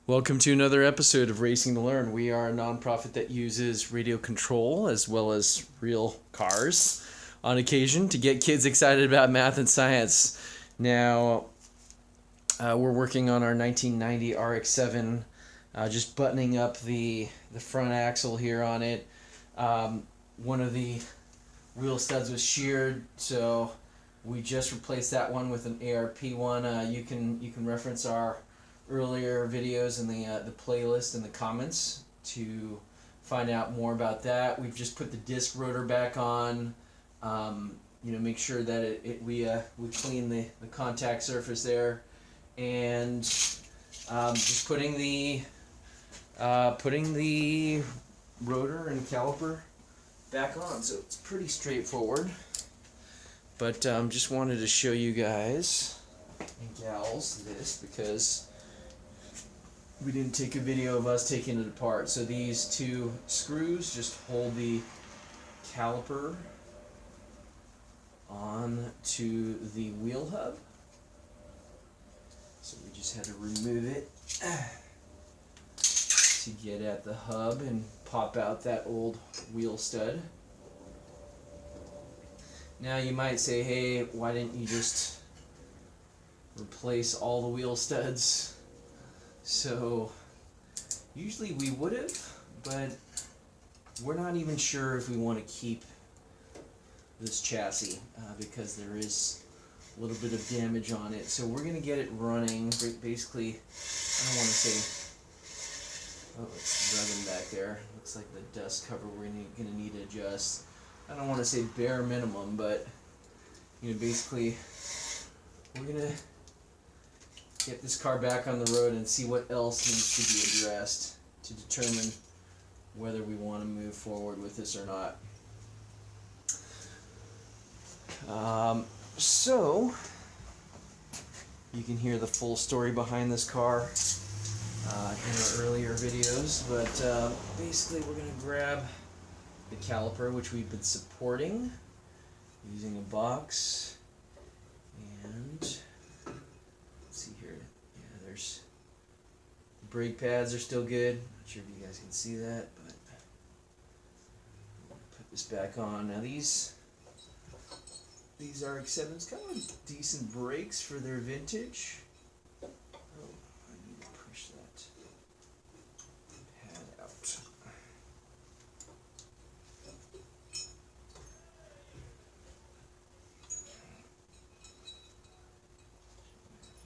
Welcome to another episode of Racing to Learn. We are a nonprofit that uses radio control as well as real cars on occasion to get kids excited about math and science. Now, we're working on our 1990 RX-7, just buttoning up the front axle here on it. One of the wheel studs was sheared, so we just replaced that one with an ARP one. You can reference our earlier videos in the playlist in the comments to find out more about that. We've just put the disc rotor back on. Make sure that we clean the contact surface there, and just putting the rotor and caliper back on. So it's pretty straightforward. But just wanted to show you guys and gals this because we didn't take a video of us taking it apart. So these two screws just hold the caliper on to the wheel hub. So we just had to remove it to get at the hub and pop out that old wheel stud. Now you might say, hey, why didn't you just replace all the wheel studs? So usually we would have, but we're not even sure if we want to keep this chassis because there is a little bit of damage on it. So we're going to get it running. Basically, I don't want to say, oh, it's rubbing back there. Looks like the dust cover we're going to need to adjust. I don't want to say bare minimum, but basically we're going to get this car back on the road and see what else needs to be addressed to determine whether we want to move forward with this or not. So you can hear the full story behind this car in our earlier videos, but basically we're going to grab the caliper, which we've been supporting using a box, and see here, yeah, there's the brake pads are still good. Not sure if you guys can see that, but put this back on. Now these RX-7s kind of decent brakes for their vintage. Oh, I need to push that pad out.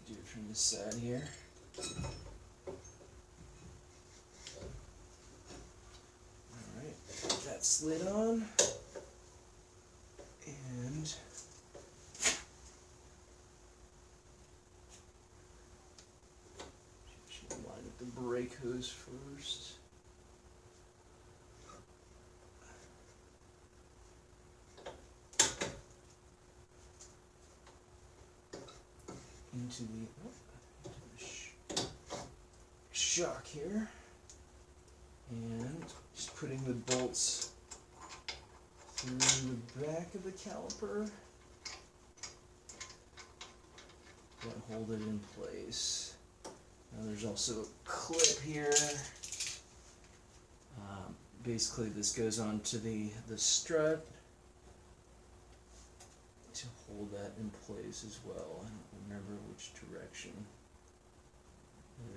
Do it from this side here. Alright, that slid on, and should line up the brake hose first. Into the shock here, and just putting the bolts through the back of the caliper that hold it in place. Now there's also a clip here. Basically this goes on to the strut to hold that in place as well. I don't remember which direction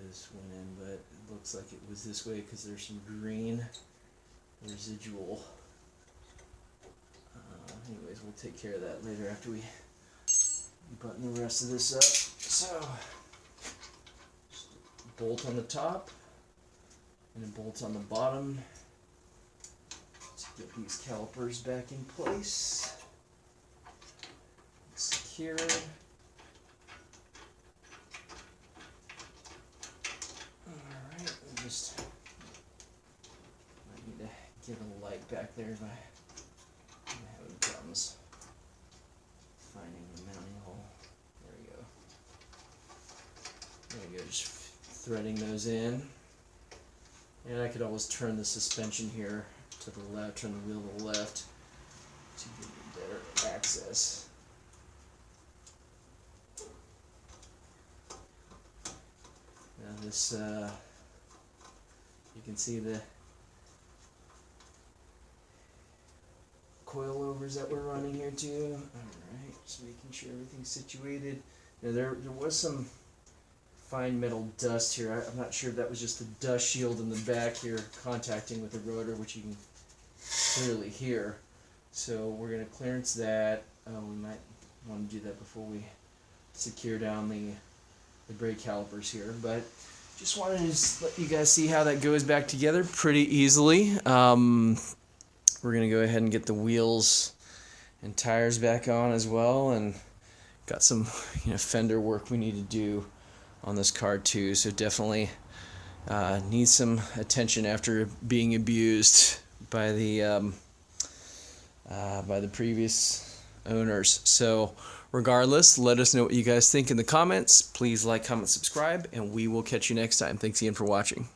this went in, but it looks like it was this way because there's some green residual. Anyways, we'll take care of that later after we button the rest of this up. So, just a bolt on the top and a bolt on the bottom to get these calipers back in place. Secured. Alright, I need to get a light back there if I'm having problems finding the mounting hole. There we go. There we go, just threading those in. And I could always turn the suspension here to the left, turn the wheel to the left to give me better access. Now this can see the coilovers that we're running here too. Alright, just making sure everything's situated. Now there was some fine metal dust here. I'm not sure if that was just the dust shield in the back here contacting with the rotor, which you can clearly hear. So we're going to clearance that. We might want to do that before we secure down the brake calipers here. But just wanted to just let you guys see how that goes back together pretty easily. We're going to go ahead and get the wheels and tires back on as well, and got some fender work we need to do on this car too, so definitely needs some attention after being abused by the previous owners. So regardless, let us know what you guys think in the comments. Please like, comment, subscribe, and we will catch you next time. Thanks again for watching.